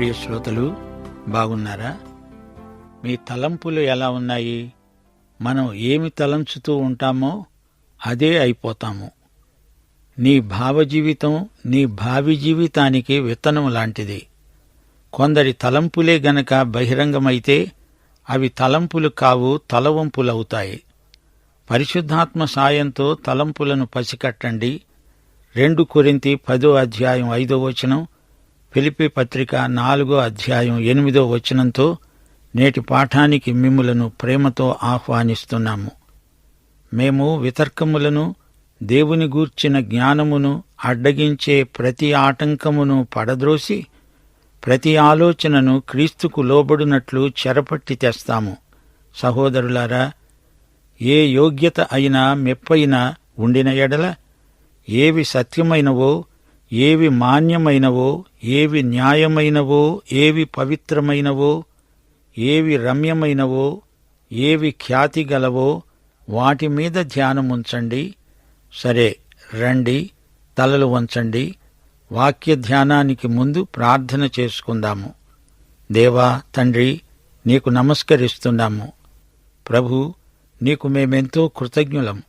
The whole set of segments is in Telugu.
ప్రియ శ్రోతలు, బాగున్నారా? మీ తలంపులు ఎలా ఉన్నాయి? మనం ఏమి తలంచుతూ ఉంటామో అదే అయిపోతాము. నీ భావజీవితం నీ భావి జీవితానికి విత్తనం లాంటిది. కొందరి తలంపులే గనక బహిరంగమైతే అవి తలంపులు కావు, తలవంపులవుతాయి. పరిశుద్ధాత్మ సాయంతో తలంపులను పసికట్టండి. 2 కొరింథీ 10:5 ఫిలిప్పీ పత్రిక 4:8 నేటి పాఠానికి మిమ్ములను ప్రేమతో ఆహ్వానిస్తున్నాము. మేము వితర్కములను, దేవుని గూర్చిన జ్ఞానమును అడ్డగించే ప్రతి ఆటంకమును పడద్రోసి ప్రతి ఆలోచనను క్రీస్తుకు లోబడినట్లు చెరపట్టి తెస్తాము. సహోదరులారా, ఏ యోగ్యత అయినా మెప్పైనా ఉండిన ఎడల, ఏవి సత్యమైనవో, ఏవి మాన్యమైనవో, ఏవి న్యాయమైనవో, ఏవి పవిత్రమైనవో, ఏవి రమ్యమైనవో, ఏవి ఖ్యాతి గలవో వాటి మీద ధ్యానముంచండి. సరే, రండి, తలలు వంచండి. వాక్య ధ్యానానికి ముందు ప్రార్థన చేసుకుందాము. దేవా, తండ్రి, నీకు నమస్కరిస్తున్నాము. ప్రభు, నీకు మేమెంతో కృతజ్ఞులం.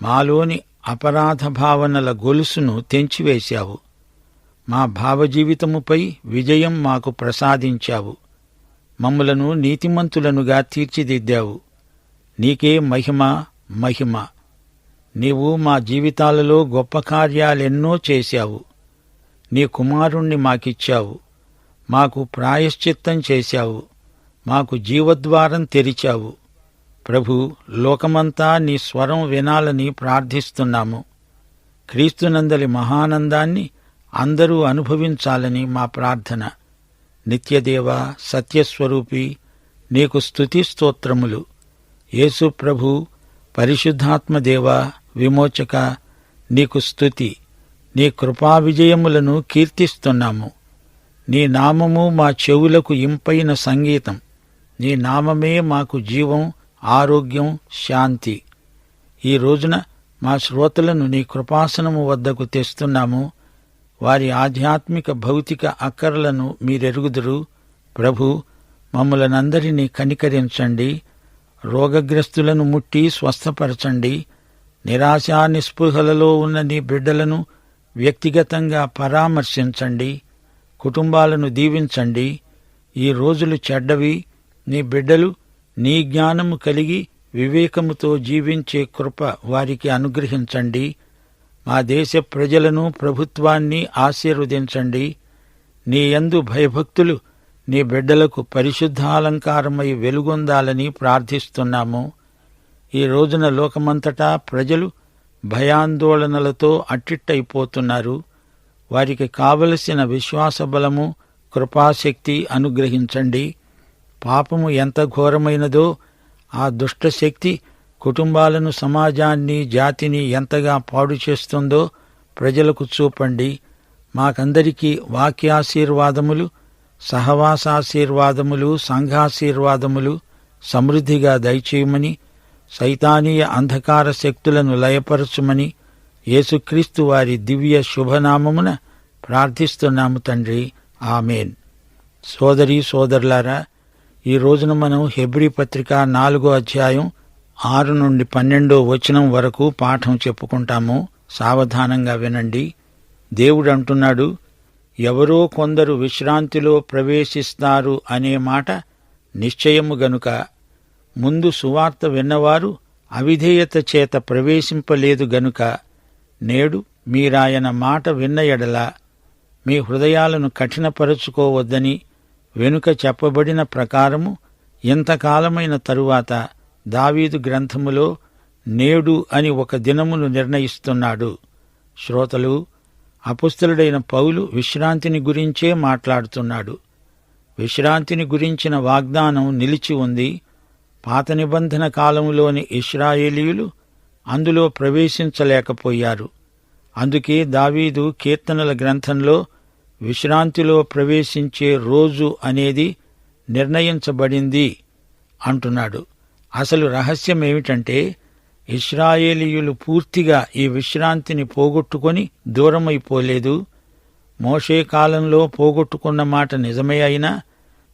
మాలోని అపరాధ భావనల గొలుసును తెంచివేశావు. మా భావజీవితముపై విజయం మాకు ప్రసాదించావు. మమ్ములను నీతిమంతులనుగా తీర్చిదిద్దావు. నీకే మహిమ, మహిమ. నీవు మా జీవితాలలో గొప్ప కార్యాలెన్నో చేశావు. నీ కుమారుణ్ణి మాకిచ్చావు. మాకు ప్రాయశ్చిత్తం చేశావు. మాకు జీవద్వారం తెరిచావు. ప్రభు, లోకమంతా నీ స్వరం వినాలని ప్రార్థిస్తున్నాము. క్రీస్తునందలి మహానందాన్ని అందరూ అనుభవించాలని మా ప్రార్థన. నిత్యదేవ, సత్యస్వరూపి, నీకు స్తుతి స్తోత్రములు. యేసు ప్రభు, పరిశుద్ధాత్మదేవ, విమోచక, నీకు స్తుతి. నీ కృపా విజయములను కీర్తిస్తున్నాము. నీ నామము మా చెవులకు ఇంపైన సంగీతం. నీ నామమే మాకు జీవం, ఆరోగ్యం, శాంతి. ఈ రోజున మా శ్రోతలను నీ కృపాసనము వద్దకు తెస్తున్నాము. వారి ఆధ్యాత్మిక భౌతిక అక్కరలను మీరెరుగుదురు. ప్రభు, మమ్ములనందరినీ కనికరించండి. రోగగ్రస్తులను ముట్టి స్వస్థపరచండి. నిరాశా నిస్పృహలలో ఉన్న నీ బిడ్డలను వ్యక్తిగతంగా పరామర్శించండి. కుటుంబాలను దీవించండి. ఈ రోజులు చెడ్డవి. నీ బిడ్డలు నీ జ్ఞానము కలిగి వివేకముతో జీవించే కృప వారికి అనుగ్రహించండి. మా దేశ ప్రజలను, ప్రభుత్వాన్ని ఆశీర్వదించండి. నీ యందు భయభక్తులు నీ బిడ్డలకు పరిశుద్ధాలంకారమై వెలుగొందాలని ప్రార్థిస్తున్నాము. ఈ రోజున లోకమంతటా ప్రజలు భయాందోళనలతో అట్టిట్టయిపోతున్నారు. వారికి కావలసిన విశ్వాస బలము, కృపాశక్తి అనుగ్రహించండి. పాపము ఎంత ఘోరమైనదో ఆ దుష్టశక్తి కుటుంబాలను, సమాజాన్ని, జాతిని ఎంతగా పాడు చేస్తుందో ప్రజలకు చూపండి. మాకందరికీ వాక్యాశీర్వాదములు, సహవాసాశీర్వాదములు, సంఘాశీర్వాదములు సమృద్ధిగా దయచేయమని, సైతానీయ అంధకార శక్తులను లయపరచుమని యేసుక్రీస్తు వారి దివ్య శుభనామమున ప్రార్థిస్తున్నాము తండ్రి. ఆమేన్. సోదరీ సోదరులారా, ఈ రోజున మనం హెబ్రీ పత్రిక 4:6-12 వరకు పాఠం చెప్పుకుంటాము. సావధానంగా వినండి. దేవుడంటున్నాడు, ఎవరో కొందరు విశ్రాంతిలో ప్రవేశిస్తారు అనే మాట నిశ్చయము గనుక ముందు సువార్త విన్నవారు అవిధేయత చేత ప్రవేశింపలేదు గనుక నేడు మీరాయన మాట విన్న ఎడల మీ హృదయాలను కఠినపరచుకోవద్దని వెనుక చెప్పబడిన ప్రకారము ఇంతకాలమైన తరువాత దావీదు గ్రంథములో నేడు అని ఒక దినమును నిర్ణయిస్తున్నాడు. శ్రోతలు, అపుస్తలుడైన పౌలు విశ్రాంతిని గురించే మాట్లాడుతున్నాడు. విశ్రాంతిని గురించిన వాగ్దానం నిలిచి ఉంది. పాత నిబంధన కాలంలోని ఇశ్రాయేలీయులు అందులో ప్రవేశించలేకపోయారు. అందుకే దావీదు కీర్తనల గ్రంథంలో విశ్రాంతిలో ప్రవేశించే రోజు అనేది నిర్ణయించబడింది అంటున్నాడు. అసలు రహస్యమేమిటంటే, ఇశ్రాయేలీయులు పూర్తిగా ఈ విశ్రాంతిని పోగొట్టుకొని దూరమైపోలేదు. మోషే కాలంలో పోగొట్టుకున్న మాట నిజమే అయినా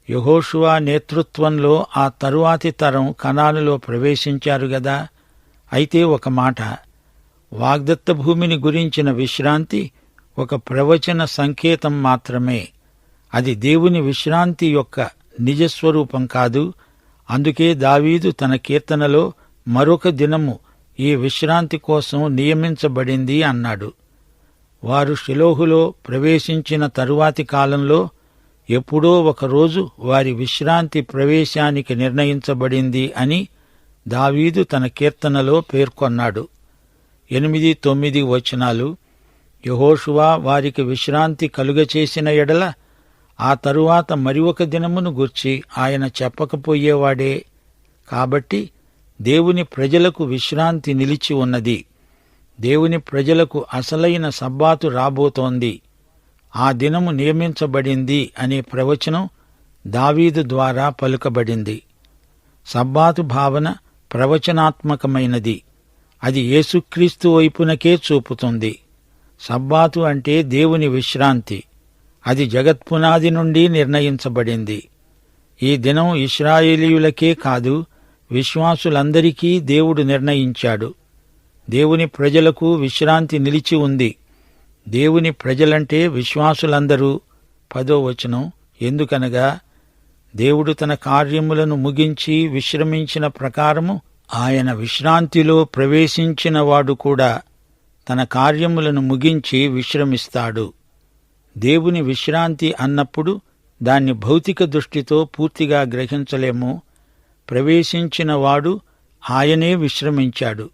యెహోషువ నేతృత్వంలో ఆ తరువాతి తరం కనానులో ప్రవేశించారు గదా. అయితే ఒక మాట, వాగ్దత్త భూమిని గురించిన విశ్రాంతి ఒక ప్రవచన సంకేతం మాత్రమే. అది దేవుని విశ్రాంతి యొక్క నిజస్వరూపం కాదు. అందుకే దావీదు తన కీర్తనలో మరొక దినము ఈ విశ్రాంతి కోసం నియమించబడింది అన్నాడు. వారు షిలోహులో ప్రవేశించిన తరువాతి కాలంలో ఎప్పుడో ఒకరోజు వారి విశ్రాంతి ప్రవేశానికి నిర్ణయించబడింది అని దావీదు తన కీర్తనలో పేర్కొన్నాడు. 8, 9 వచనాలు. యెహోషువ వారికి విశ్రాంతి కలుగచేసిన ఎడల ఆ తరువాత మరి ఒక దినమును గూర్చి ఆయన చెప్పకపోయేవాడే. కాబట్టి దేవుని ప్రజలకు విశ్రాంతి నిలిచి ఉన్నది. దేవుని ప్రజలకు అసలైన సబ్బాతు రాబోతోంది. ఆ దినము నియమించబడింది అనే ప్రవచనం దావీదు ద్వారా పలుకబడింది. సబ్బాతు భావన ప్రవచనాత్మకమైనది. అది యేసుక్రీస్తు వైపునకే చూపుతుంది. సబ్బాతు అంటే దేవుని విశ్రాంతి. అది జగత్పునాది నుండి నిర్ణయించబడింది. ఈ దినం ఇశ్రాయేలీయులకే కాదు, విశ్వాసులందరికీ దేవుడు నిర్ణయించాడు. దేవుని ప్రజలకు విశ్రాంతి నిలిచి ఉంది. దేవుని ప్రజలంటే విశ్వాసులందరూ. 10వ వచనం. ఎందుకనగా దేవుడు తన కార్యములను ముగించి విశ్రమించిన ప్రకారము ఆయన విశ్రాంతిలో ప్రవేశించిన వాడు కూడా తన కార్యములను ముగించి విశ్రమిస్తాడు. దేవుని విశ్రాంతి అన్నప్పుడు దాన్ని భౌతిక దృష్టితో పూర్తిగా గ్రహించలేము. ప్రవేశించిన వాడు ఆయనే విశ్రమించాడు.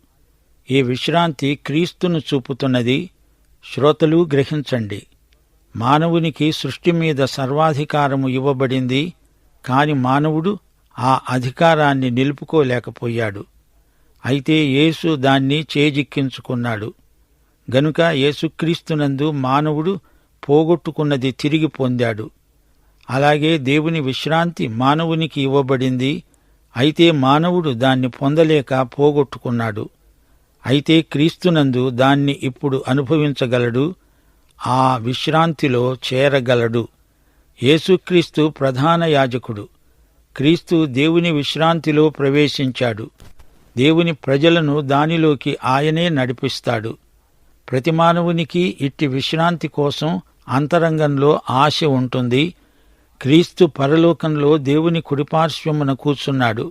ఈ విశ్రాంతి క్రీస్తును చూపుతున్నది. శ్రోతలు గ్రహించండి. మానవునికి సృష్టి మీద సర్వాధికారము ఇవ్వబడింది. కాని మానవుడు ఆ అధికారాన్ని నిలుపుకోలేకపోయాడు. అయితే యేసు దాన్ని చేజిక్కించుకున్నాడు. గనుక యేసుక్రీస్తునందు మానవుడు పోగొట్టుకున్నది తిరిగి పొందాడు. అలాగే దేవుని విశ్రాంతి మానవునికి ఇవ్వబడింది. అయితే మానవుడు దాన్ని పొందలేక పోగొట్టుకున్నాడు. అయితే క్రీస్తునందు దాన్ని ఇప్పుడు అనుభవించగలడు. ఆ విశ్రాంతిలో చేరగలడు. యేసుక్రీస్తు ప్రధాన యాజకుడు. క్రీస్తు దేవుని విశ్రాంతిలో ప్రవేశించాడు. దేవుని ప్రజలను దానిలోకి ఆయనే నడిపిస్తాడు. ప్రతి మానవునికి ఇట్టి విశ్రాంతి కోసం అంతరంగంలో ఆశ ఉంటుంది. క్రీస్తు పరలోకంలో దేవుని కుడిపార్శ్వమున కూర్చున్నాడు.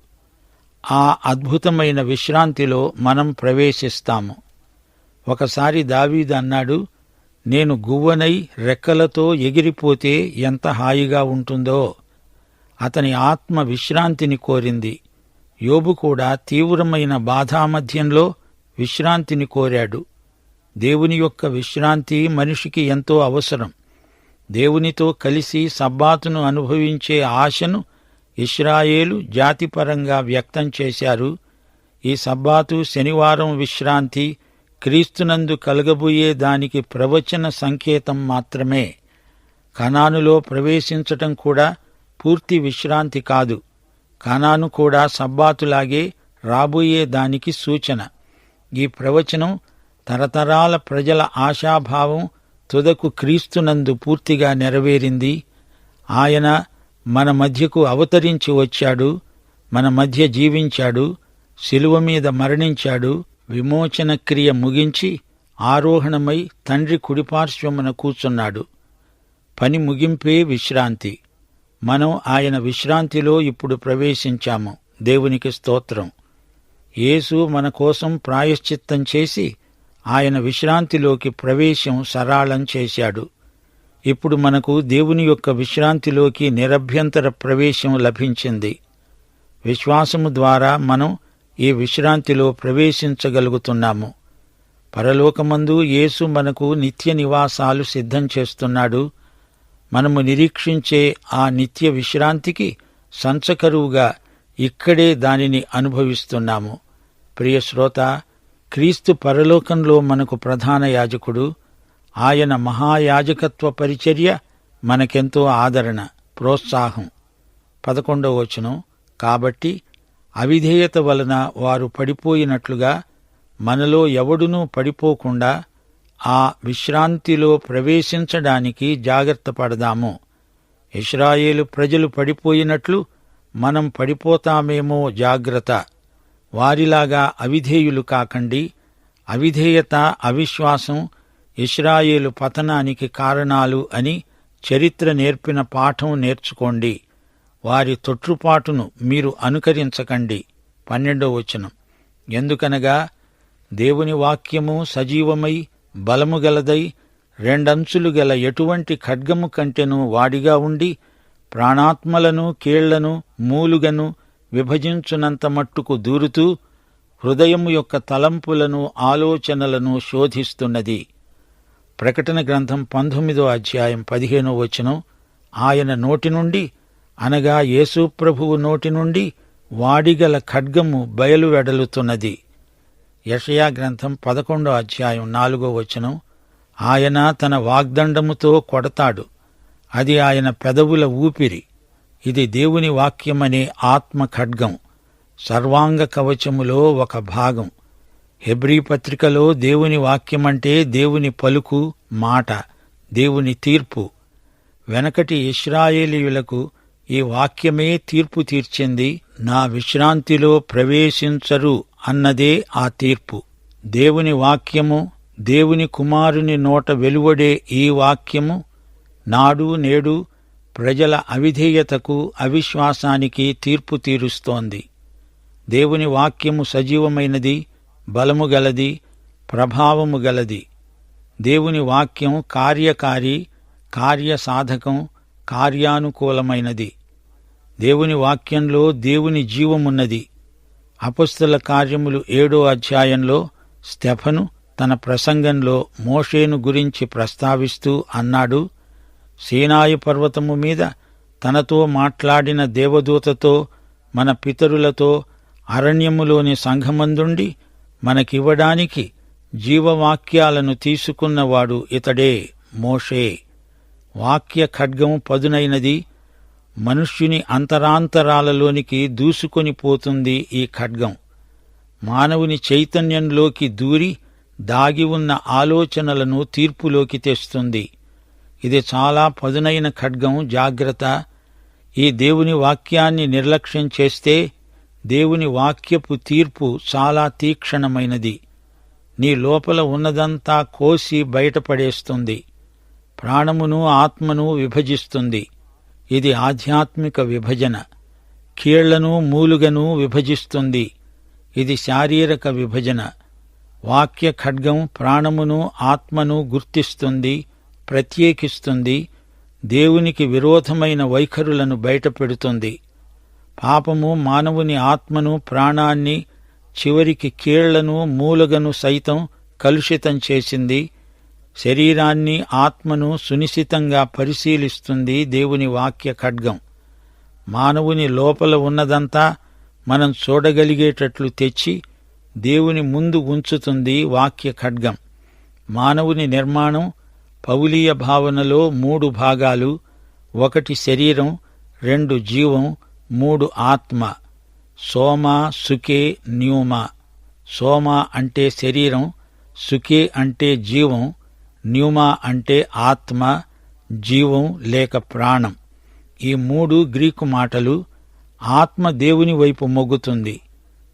ఆ అద్భుతమైన విశ్రాంతిలో మనం ప్రవేశిస్తాము. ఒకసారి దావీదు అన్నాడు, నేను గువ్వనై రెక్కలతో ఎగిరిపోతే ఎంత హాయిగా ఉంటుందో. అతని ఆత్మ విశ్రాంతిని కోరింది. యోబు కూడా తీవ్రమైన బాధామధ్యంలో విశ్రాంతిని కోరాడు. దేవుని యొక్క విశ్రాంతి మనిషికి ఎంతో అవసరం. దేవునితో కలిసి సబ్బాతును అనుభవించే ఆశను ఇశ్రాయేలు జాతిపరంగా వ్యక్తం చేశారు. ఈ సబ్బాతు, శనివారం విశ్రాంతి క్రీస్తునందు కలగబోయే దానికి ప్రవచన సంకేతం మాత్రమే. కనానులో ప్రవేశించటం కూడా పూర్తి విశ్రాంతి కాదు. కనాను కూడా సబ్బాతులాగే రాబోయే దానికి సూచన. ఈ ప్రవచనం తరతరాల ప్రజల ఆశాభావం తుదకు క్రీస్తునందు పూర్తిగా నెరవేరింది. ఆయన మన మధ్యకు అవతరించి వచ్చాడు, మన మధ్య జీవించాడు, శిలువ మీద మరణించాడు, విమోచన క్రియ ముగించి ఆరోహణమై తండ్రి కుడిపార్శ్వమున కూర్చున్నాడు. పని ముగింపే విశ్రాంతి. మనం ఆయన విశ్రాంతిలో ఇప్పుడు ప్రవేశించాము. దేవునికి స్తోత్రం. యేసు మన కోసం ప్రాయశ్చిత్తం చేసి ఆయన విశ్రాంతిలోకి ప్రవేశం సరళం చేశాడు. ఇప్పుడు మనకు దేవుని యొక్క విశ్రాంతిలోకి నిరభ్యంతర ప్రవేశం లభించింది. విశ్వాసము ద్వారా మనం ఈ విశ్రాంతిలో ప్రవేశించగలుగుతున్నాము. పరలోకమందు యేసు మనకు నిత్య నివాసాలు సిద్ధం చేస్తున్నాడు. మనము నిరీక్షించే ఆ నిత్య విశ్రాంతికి సంచకరువుగా ఇక్కడే దానిని అనుభవిస్తున్నాము. ప్రియ శ్రోత, క్రీస్తు పరలోకంలో మనకు ప్రధాన యాజకుడు. ఆయన మహాయాజకత్వ పరిచర్య మనకెంతో ఆదరణ, ప్రోత్సాహం. 11వ వచనం. కాబట్టి అవిధేయత వలన వారు పడిపోయినట్లుగా మనలో ఎవడునూ పడిపోకుండా ఆ విశ్రాంతిలో ప్రవేశించడానికి జాగ్రత్త పడదాము. ఇశ్రాయేలు ప్రజలు పడిపోయినట్లు మనం పడిపోతామేమో జాగ్రత్త. వారిలాగా అవిధేయులు కాకండి. అవిధేయత, అవిశ్వాసం ఇశ్రాయేలు పతనానికి కారణాలు అని చరిత్ర నేర్పిన పాఠం నేర్చుకోండి. వారి తొట్రుపాటును మీరు అనుకరించకండి. 12వ వచనం. ఎందుకనగా దేవుని వాక్యము సజీవమై బలము గలదై రెండంచులు గల ఎటువంటి ఖడ్గము కంటెను వాడిగా ఉండి ప్రాణాత్మలను కీళ్లను మూలుగను విభజించునంత మట్టుకు దూరుతూ హృదయము యొక్క తలంపులను ఆలోచనలను శోధిస్తున్నది. ప్రకటన గ్రంథం 19వ అధ్యాయం 15వ వచనం. ఆయన నోటి నుండి అనగా యేసు ప్రభువు నోటి నుండి వాడిగల ఖడ్గము బయలువెడలుతున్నది. యెషయా గ్రంథం 11వ అధ్యాయం 4వ వచనం. ఆయన తన వాగ్దండముతో కొడతాడు, అది ఆయన పెదవుల ఊపిరి. ఇది దేవుని వాక్యమనే ఆత్మ ఖడ్గం, సర్వాంగ కవచములో ఒక భాగం. హెబ్రీ పత్రికలో దేవుని వాక్యమంటే దేవుని పలుకు, మాట, దేవుని తీర్పు. వెనకటి ఇశ్రాయేలీయులకు ఈ వాక్యమే తీర్పు తీర్చింది. నా విశ్రాంతిలో ప్రవేశించరు అన్నదే ఆ తీర్పు. దేవుని వాక్యము, దేవుని కుమారుని నోట వెలువడే ఈ వాక్యము నాడు నేడు ప్రజల అవిధేయతకు, అవిశ్వాసానికి తీర్పు తీరుస్తోంది. దేవుని వాక్యము సజీవమైనది, బలము గలది, ప్రభావము గలది. దేవుని వాక్యం కార్యకారి, కార్యసాధకం, కార్యానుకూలమైనది. దేవుని వాక్యంలో దేవుని జీవమున్నది. అపొస్తలుల కార్యములు 7వ అధ్యాయంలో స్టెఫను తన ప్రసంగంలో మోషేను గురించి ప్రస్తావిస్తూ అన్నాడు, సీనాయి పర్వతము మీద తనతో మాట్లాడిన దేవదూతతో మన పితరులతో అరణ్యములోని సంఘమందుండి మనకివ్వడానికి జీవవాక్యాలను తీసుకున్నవాడు ఇతడే, మోషే. వాక్య ఖడ్గం పదునైనది. మనుష్యుని అంతరాంతరాలలోనికి దూసుకొని పోతుంది ఈ ఖడ్గం. మానవుని చైతన్యంలోకి దూరి దాగి ఉన్న ఆలోచనలను తీర్పులోకి తెస్తుంది. ఇది చాలా పదునైన ఖడ్గం. జాగ్రత్త. ఈ దేవుని వాక్యాన్ని నిర్లక్ష్యం చేస్తే దేవుని వాక్యపు తీర్పు చాలా తీక్షణమైనది. నీ లోపల ఉన్నదంతా కోసి బయటపడేస్తుంది. ప్రాణమును ఆత్మను విభజిస్తుంది. ఇది ఆధ్యాత్మిక విభజన. కీళ్లను మూలుగను విభజిస్తుంది. ఇది శారీరక విభజన. వాక్య ఖడ్గం ప్రాణమును ఆత్మను గుర్తిస్తుంది, ప్రత్యేకిస్తుంది. దేవునికి విరోధమైన వైఖరులను బయటపెడుతుంది. పాపము మానవుని ఆత్మను, ప్రాణాన్ని, చివరికి కీళ్లను, మూలుగను సైతం కలుషితం చేసింది. శరీరాన్ని, ఆత్మను సునిశితంగా పరిశీలిస్తుంది దేవుని వాక్య ఖడ్గం. మానవుని లోపల ఉన్నదంతా మనం చూడగలిగేటట్లు తెచ్చి దేవుని ముందు ఉంచుతుంది వాక్య ఖడ్గం. మానవుని నిర్మాణం పౌలీయ భావనలో 3 భాగాలు. 1 శరీరం, 2 జీవం, 3 ఆత్మ. సోమా, సుకే, న్యూమా. సోమా అంటే శరీరం, సుకే అంటే జీవం, న్యూమా అంటే ఆత్మ, జీవం లేక ప్రాణం. ఈ 3 గ్రీకు మాటలు. ఆత్మ దేవుని వైపు మొగ్గుతుంది.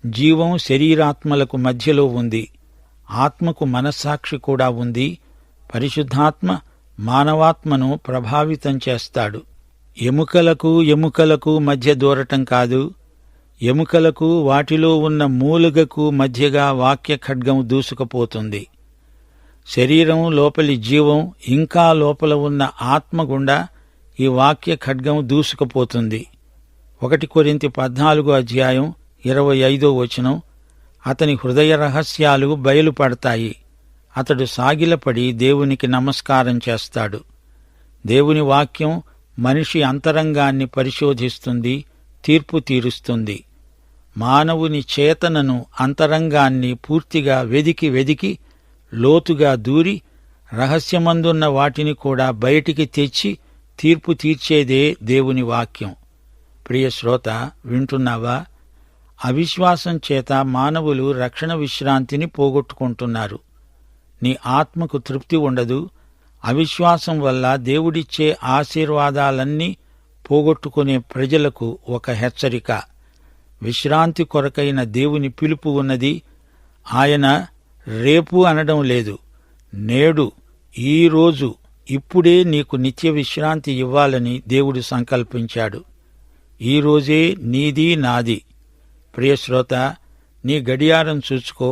జీవం శరీరాత్మలకు మధ్యలో ఉంది. ఆత్మకు మనస్సాక్షి కూడా ఉంది. పరిశుద్ధాత్మ మానవాత్మను ప్రభావితం చేస్తాడు. ఎముకలకు మధ్య దూరటం కాదు. ఎముకలకు వాటిలో ఉన్న మూలుగకు మధ్యగా వాక్య ఖడ్గం దూసుకుపోతుంది. శరీరం లోపలి జీవం ఇంకా లోపల ఉన్న ఆత్మ గుండా ఈ వాక్య ఖడ్గం దూసుకుపోతుంది. 1 కొరింథీ 14వ అధ్యాయం 25వ వచనం. అతని హృదయ రహస్యాలు బయలుపడతాయి. అతడు సాగిలపడి దేవునికి నమస్కారం చేస్తాడు. దేవుని వాక్యం మనిషి అంతరంగాన్ని పరిశోధిస్తుంది, తీర్పు తీరుస్తుంది. మానవుని చేతనను, అంతరంగాన్ని పూర్తిగా వెదికి లోతుగా దూరి రహస్యమందున్న వాటిని కూడా బయటికి తెచ్చి తీర్పు తీర్చేదే దేవుని వాక్యం. ప్రియ శ్రోత, వింటున్నావా? అవిశ్వాసం చేత మానవులు రక్షణ విశ్రాంతిని పోగొట్టుకుంటున్నారు. నీ ఆత్మకు తృప్తి ఉండదు. అవిశ్వాసం వల్ల దేవుడిచ్చే ఆశీర్వాదాలన్నీ పోగొట్టుకునే ప్రజలకు ఒక హెచ్చరిక. విశ్రాంతి కొరకైన దేవుని పిలుపు ఉన్నది. ఆయన రేపు అనడం లేదు. నేడు, ఈ రోజు, ఇప్పుడే నీకు నిత్య విశ్రాంతి ఇవ్వాలని దేవుడు సంకల్పించాడు. ఈ రోజే నీది, నాది. ప్రియశ్రోత, నీ గడియారం చూసుకో.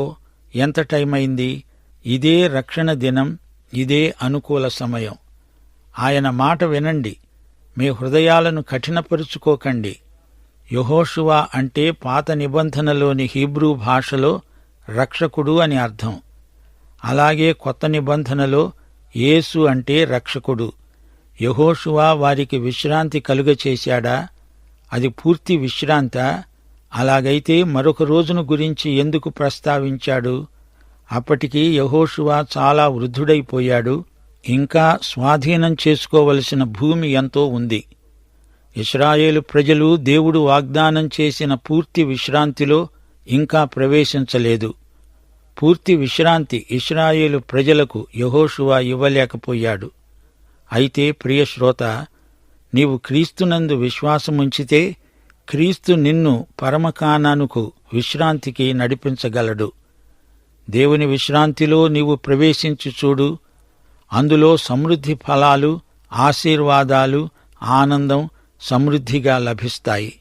ఎంత టైమైంది? ఇదే రక్షణ దినం, ఇదే అనుకూల సమయం. ఆయన మాట వినండి. మీ హృదయాలను కఠినపరుచుకోకండి. యెహోషువ అంటే పాత నిబంధనలోని హీబ్రూ భాషలో రక్షకుడు అని అర్థం. అలాగే కొత్త నిబంధనలో యేసు అంటే రక్షకుడు. యెహోషువ వారికి విశ్రాంతి కలుగచేశాడా? అది పూర్తి విశ్రాంతా? అలాగైతే మరొక రోజును గురించి ఎందుకు ప్రస్తావించాడు? అప్పటికి యెహోషువ చాలా వృద్ధుడైపోయాడు. ఇంకా స్వాధీనం చేసుకోవలసిన భూమి ఎంతో ఉంది. ఇశ్రాయేలు ప్రజలు దేవుడు వాగ్దానం చేసిన పూర్తి విశ్రాంతిలో ఇంకా ప్రవేశించలేదు. పూర్తి విశ్రాంతి ఇశ్రాయేలు ప్రజలకు యెహోషువ ఇవ్వలేకపోయాడు. అయితే ప్రియశ్రోత, నీవు క్రీస్తునందు విశ్వాసముంచితే క్రీస్తు నిన్ను పరమకానానుకు విశ్రాంతికి నడిపించగలడు. దేవుని విశ్రాంతిలో నీవు ప్రవేశించి చూడు. అందులో సమృద్ధి ఫలాలు, ఆశీర్వాదాలు, ఆనందం సమృద్ధిగా లభిస్తాయి.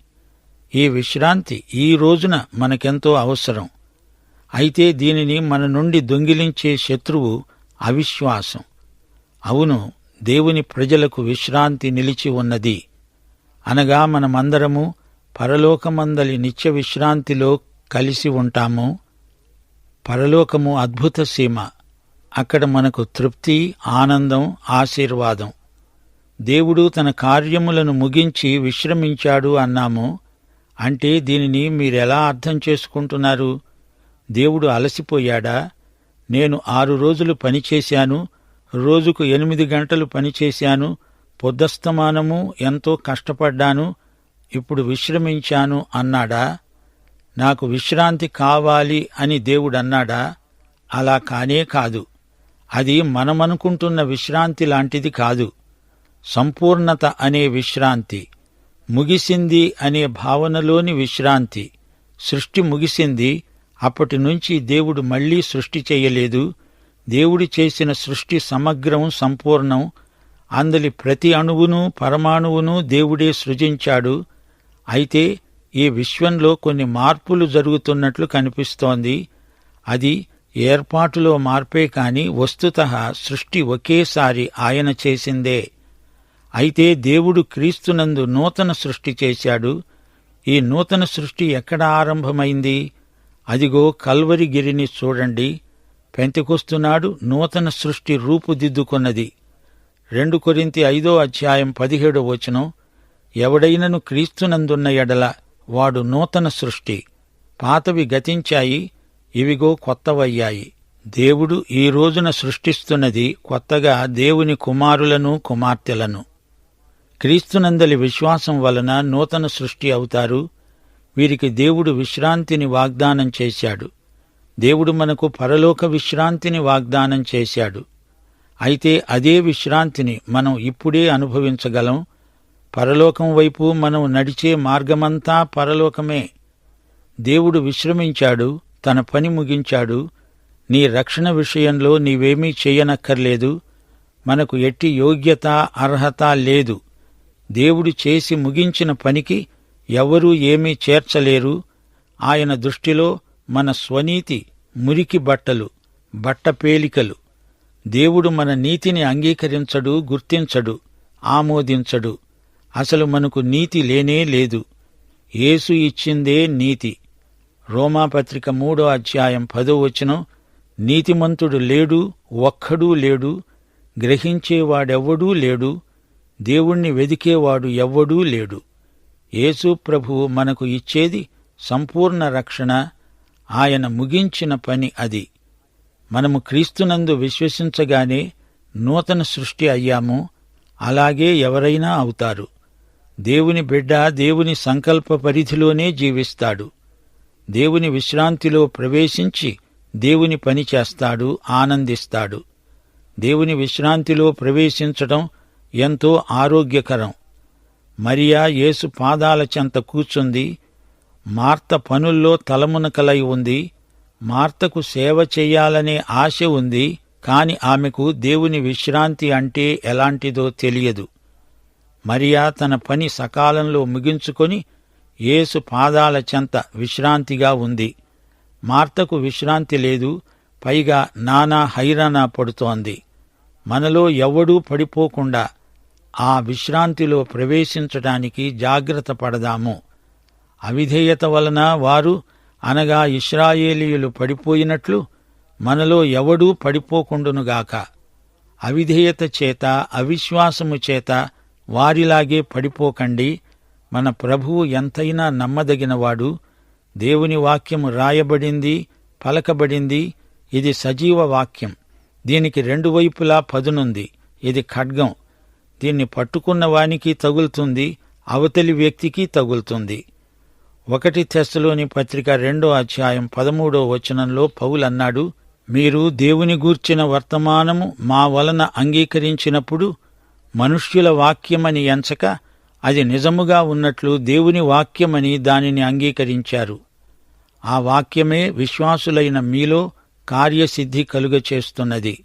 ఈ విశ్రాంతి ఈ రోజున మనకెంతో అవసరం. అయితే దీనిని మన నుండి దొంగిలించే శత్రువు అవిశ్వాసం. అవును, దేవుని ప్రజలకు విశ్రాంతి నిలిచి ఉన్నది. అనగా మనమందరము పరలోకమందలి నిత్య విశ్రాంతిలో కలిసి ఉంటాము. పరలోకము అద్భుత సీమ. అక్కడ మనకు తృప్తి, ఆనందం, ఆశీర్వాదం. దేవుడు తన కార్యములను ముగించి విశ్రమించాడు అన్నాము. అంటే దీనిని మీరెలా అర్థం చేసుకుంటున్నారు? దేవుడు అలసిపోయాడా? నేను 6 రోజులు పనిచేశాను, రోజుకు 8 గంటలు పనిచేశాను, పొద్దస్తమానము ఎంతో కష్టపడ్డాను, ఇప్పుడు విశ్రమించాను అన్నాడా? నాకు విశ్రాంతి కావాలి అని దేవుడన్నాడా? అలా కానే కాదు. అది మనమనుకుంటున్న విశ్రాంతి లాంటిది కాదు. సంపూర్ణత అనే విశ్రాంతి, ముగిసింది అనే భావనలోని విశ్రాంతి. సృష్టి ముగిసింది. అప్పటి నుంచి దేవుడు మళ్లీ సృష్టి చేయలేదు. దేవుడు చేసిన సృష్టి సమగ్రం, సంపూర్ణం. అందలి ప్రతి అణువును, పరమాణువును దేవుడే సృజించాడు. అయితే ఈ విశ్వంలో కొన్ని మార్పులు జరుగుతున్నట్లు కనిపిస్తోంది. అది ఏర్పాటులో మార్పే కాని వస్తుతః సృష్టి ఒకేసారి ఆయన చేసిందే. అయితే దేవుడు క్రీస్తునందు నూతన సృష్టి చేశాడు. ఈ నూతన సృష్టి ఎక్కడ ఆరంభమైంది? అదిగో కల్వరి గిరిని చూడండి. పెంతెకొస్తునాడు నూతన సృష్టి రూపుదిద్దుకున్నది. 2 కొరింథీ 5:17 ఎవడైనను క్రీస్తునందున్న ఎడల వాడు నూతన సృష్టి. పాతవి గతించాయి, ఇవిగో కొత్తవయ్యాయి. దేవుడు ఈ రోజున సృష్టిస్తున్నది కొత్తగా దేవుని కుమారులను, కుమార్తెలను. క్రీస్తునందలి విశ్వాసం వలన నూతన సృష్టి అవుతారు. వీరికి దేవుడు విశ్రాంతిని వాగ్దానం చేశాడు. దేవుడు మనకు పరలోక విశ్రాంతిని వాగ్దానం చేశాడు. అయితే అదే విశ్రాంతిని మనం ఇప్పుడే అనుభవించగలం. పరలోకం వైపు మనం నడిచే మార్గమంతా పరలోకమే. దేవుడు విశ్రమించాడు, తన పని ముగించాడు. నీ రక్షణ విషయంలో నీవేమీ చెయ్యనక్కర్లేదు. మనకు ఎట్టి యోగ్యత, అర్హత లేదు. దేవుడు చేసి ముగించిన పనికి ఎవరూ ఏమీ చేర్చలేరు. ఆయన దృష్టిలో మన స్వనీతి మురికి బట్టలు, బట్టపేలికలు. దేవుడు మన నీతిని అంగీకరించడు, గుర్తించడు, ఆమోదించడు. అసలు మనకు నీతి లేనే లేదు. యేసు ఇచ్చిందే నీతి. రోమాపత్రిక 3:10 నీతిమంతుడు లేడు, ఒక్కడూ లేడు. గ్రహించేవాడెవ్వడూ లేడు. దేవుణ్ణి వెదికేవాడు ఎవ్వడూ లేడు. యేసు ప్రభువు మనకు ఇచ్చేది సంపూర్ణ రక్షణ. ఆయన ముగించిన పని అది. మనము క్రీస్తునందు విశ్వసించగానే నూతన సృష్టి అయ్యాము. అలాగే ఎవరైనా అవుతారు. దేవుని బిడ్డ దేవుని సంకల్ప పరిధిలోనే జీవిస్తాడు. దేవుని విశ్రాంతిలో ప్రవేశించి దేవుని పని చేస్తాడు, ఆనందిస్తాడు. దేవుని విశ్రాంతిలో ప్రవేశించడం ఎంతో ఆరోగ్యకరం. మరియా యేసు పాదాల చెంత కూర్చుంది. మార్త పనుల్లో తలమునకలై ఉంది. మార్తకు సేవ చెయ్యాలనే ఆశ ఉంది, కాని ఆమెకు దేవుని విశ్రాంతి అంటే ఎలాంటిదో తెలియదు. మరియా తన పని సకాలంలో ముగించుకొని యేసు పాదాల చెంత విశ్రాంతిగా ఉంది. మార్తకు విశ్రాంతి లేదు, పైగా నానా హైరానా పడుతోంది. మనలో ఎవ్వడూ పడిపోకుండా ఆ విశ్రాంతిలో ప్రవేశించటానికి జాగ్రత్త పడదాము. అవిధేయత వలన వారు, అనగా ఇశ్రాయేలీయులు పడిపోయినట్లు మనలో ఎవడూ పడిపోకుండునుగాక. అవిధేయత చేత, అవిశ్వాసము చేత వారిలాగే పడిపోకండి. మన ప్రభువు ఎంతైనా నమ్మదగినవాడు. దేవుని వాక్యము రాయబడింది, పలకబడింది. ఇది సజీవ వాక్యం. దీనికి రెండు వైపులా పదునుంది. ఇది ఖడ్గం. దీన్ని పట్టుకున్న వానికి తగులుతుంది, అవతలి వ్యక్తికి తగులుతుంది. 1 తెస్సలోని పత్రిక 2వ అధ్యాయం 13వ వచనంలో పౌలన్నాడు, మీరు దేవుని గూర్చిన వర్తమానము మా వలన అంగీకరించినప్పుడు మనుష్యుల వాక్యమని ఎంచక అది నిజముగా ఉన్నట్లు దేవుని వాక్యమని దానిని అంగీకరించారు. ఆ వాక్యమే విశ్వాసులైన మీలో కార్యసిద్ధి కలుగచేస్తున్నది.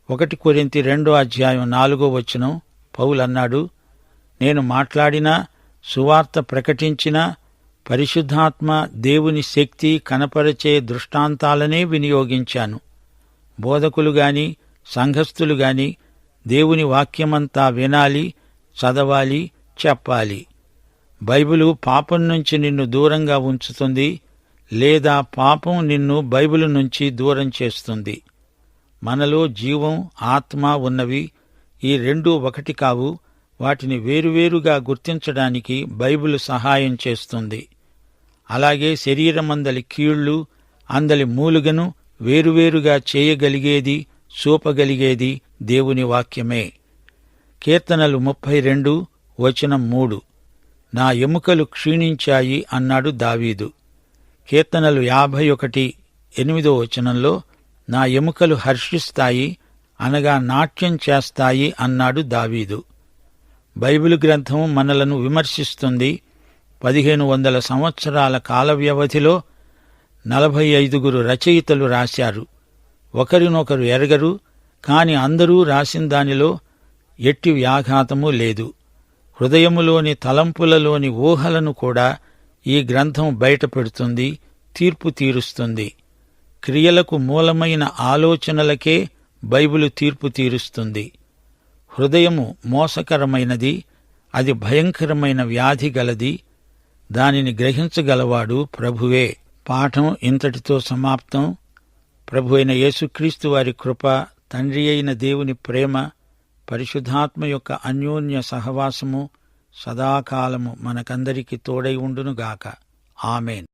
1 కొరింథీ 2వ అధ్యాయం 4వ వచనం పౌలన్నాడు, నేను మాట్లాడినా, సువార్త ప్రకటించినా పరిశుద్ధాత్మ దేవుని శక్తి కనపరచే దృష్టాంతాలనే వినియోగించాను. బోధకులుగాని సంఘస్థులుగాని దేవుని వాక్యమంతా వినాలి, చదవాలి, చెప్పాలి. బైబిలు పాపం నుంచి నిన్ను దూరంగా ఉంచుతుంది, లేదా పాపం నిన్ను బైబిలు నుంచి దూరం చేస్తుంది. మనలో జీవం, ఆత్మ ఉన్నవి. ఈ రెండూ ఒకటి కావు. వాటిని వేరువేరుగా గుర్తించడానికి బైబిలు సహాయం చేస్తుంది. అలాగే శరీరమందలి కీళ్లు, అందలి మూలుగను వేరువేరుగా చేయగలిగేది, చూపగలిగేది దేవుని వాక్యమే. కీర్తనలు 32 వచనం 3, నా ఎముకలు క్షీణించాయి అన్నాడు దావీదు. కీర్తనలు 51 8వ వచనంలో నా ఎముకలు హర్షిస్తాయి, అనగా నాట్యం చేస్తాయి అన్నాడు దావీదు. బైబిలు గ్రంథం మనలను విమర్శిస్తుంది. 1500 సంవత్సరాల కాల వ్యవధిలో 45 రచయితలు రాశారు. ఒకరినొకరు ఎరగరు, కాని అందరూ రాసిన దానిలో ఎట్టి వ్యాఘాతమూ లేదు. హృదయములోని తలంపులలోని ఊహలను కూడా ఈ గ్రంథం బయటపెడుతుంది, తీర్పు తీరుస్తుంది. క్రియలకు మూలమైన ఆలోచనలకే బైబిలు తీర్పు తీరుస్తుంది. హృదయము మోసకరమైనది, అది భయంకరమైన వ్యాధి గలది. దానిని గ్రహించగలవాడు ప్రభువే. పాఠం ఇంతటితో సమాప్తం. ప్రభు అయిన యేసుక్రీస్తు వారి కృప, తండ్రి అయిన దేవుని ప్రేమ, పరిశుద్ధాత్మ యొక్క అన్యోన్య సహవాసము సదాకాలము మనకందరికి తోడై ఉండునుగాక. ఆమేన్.